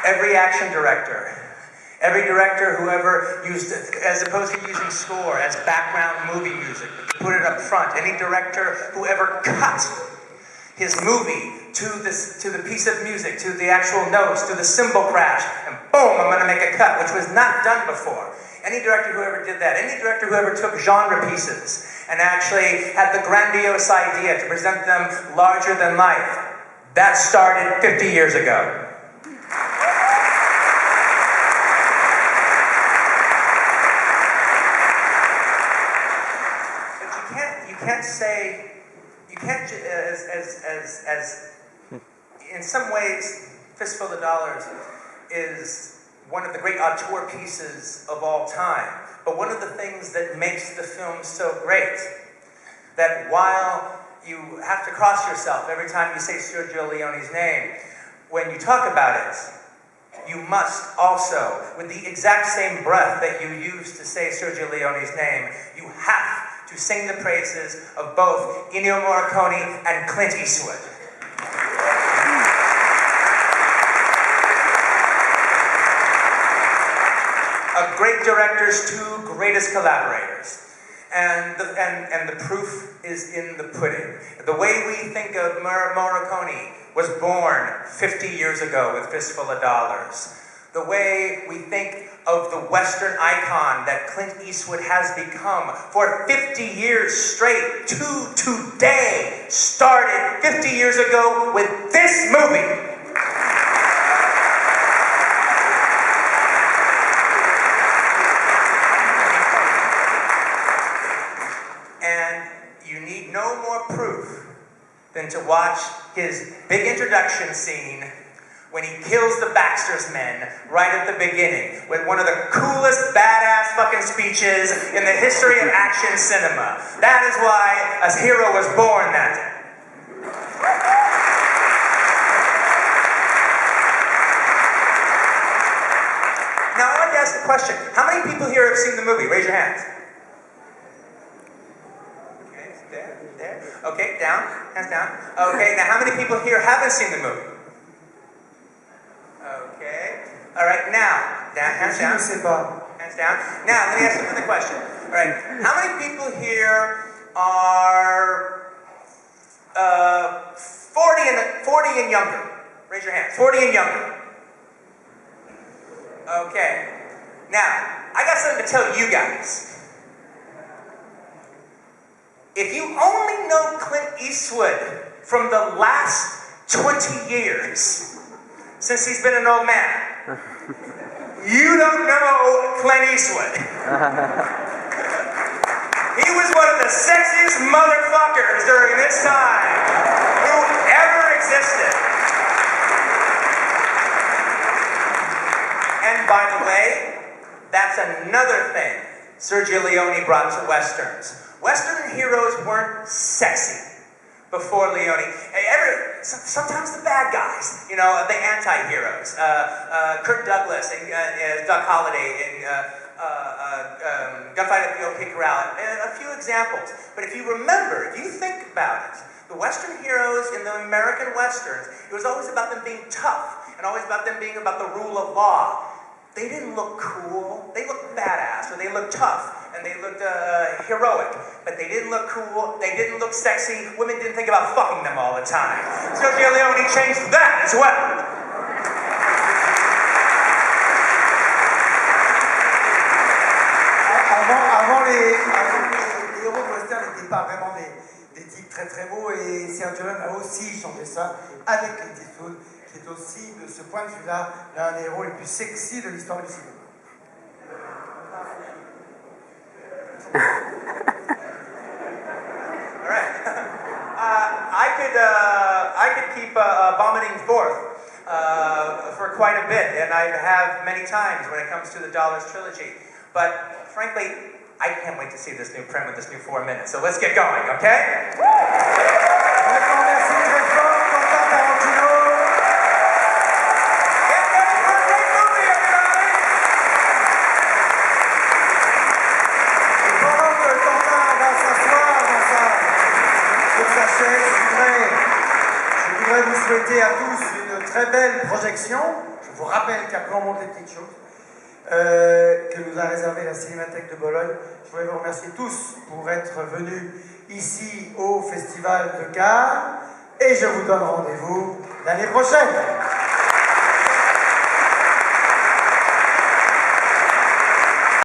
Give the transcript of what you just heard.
every action director, every director who ever used, as opposed to using score as background movie music, put it up front, any director who ever cut his movie to the piece of music, to the actual notes, to the cymbal crash, and boom, I'm going to make a cut, which was not done before. Any director who ever did that, any director who ever took genre pieces and actually had the grandiose idea to present them larger than life, that started 50 years ago. You can't, in some ways, Fistful of Dollars is one of the great auteur pieces of all time. But one of the things that makes the film so great, that while you have to cross yourself every time you say Sergio Leone's name, when you talk about it, you must also, with the exact same breath that you use to say Sergio Leone's name, you have to sing the praises of both Ennio Morricone and Clint Eastwood. A great director's two greatest collaborators. And the proof is in the pudding. The way we think of Morricone was born 50 years ago with Fistful of Dollars. The way we think of the Western icon that Clint Eastwood has become for 50 years straight to today started 50 years ago with this movie. And you need no more proof than to watch his big introduction scene when he kills the Baxter's men right at the beginning with one of the coolest badass fucking speeches in the history of action cinema. That is why a hero was born that day. Now I want to ask a question. How many people here have seen the movie? Raise your hands. Okay, there. Okay, down, hands down. Okay, now how many people here haven't seen the movie? Okay. All right, now, hands down. Hands down. Now, let me ask you another question. All right, how many people here are 40 and younger? Raise your hands. 40 and younger. Okay. Now, I got something to tell you guys. If you only know Clint Eastwood from the last 20 years, since he's been an old man, you don't know Clint Eastwood. He was one of the sexiest motherfuckers during this time who ever existed. And by the way, that's another thing Sergio Leone brought to Westerns. Western heroes weren't sexy before Leone. Sometimes the bad guys, you know, the anti-heroes. Kirk Douglas and Doug Holliday in Gunfight at the OK Corral. A few examples. But if you remember, if you think about it, the Western heroes in the American Westerns, it was always about them being tough and always about them being about the rule of law. They didn't look cool. They looked badass, or they looked tough, and they looked heroic. But they didn't look cool. They didn't look sexy. Women didn't think about fucking them all the time. Sergio Leone changed that as well. Avant les héros de western n'étaient pas vraiment des types très très beaux, et Sergio Leone a aussi changé ça avec Clint Eastwood, qui est aussi, de ce point de vue-là, l'un des héros les plus sexy de l'histoire du cinéma. All right. I could keep vomiting forth for quite a bit, and I have many times when it comes to the Dollars trilogy. But frankly, I can't wait to see this new print with this new 4 minutes. So let's get going, okay? Merci très fort, Quentin Tarantino. Get ready for a great movie, everybody! Et pendant que Quentin va s'asseoir sur sa chaise, je voudrais vous souhaiter à tous une très belle projection. Je Je vous rappelle qu'après on monte les petites choses que nous a réservé la Cinémathèque de Bologne. Je voulais vous remercier tous pour être venus ici au Festival de Cannes et je vous donne rendez-vous l'année prochaine.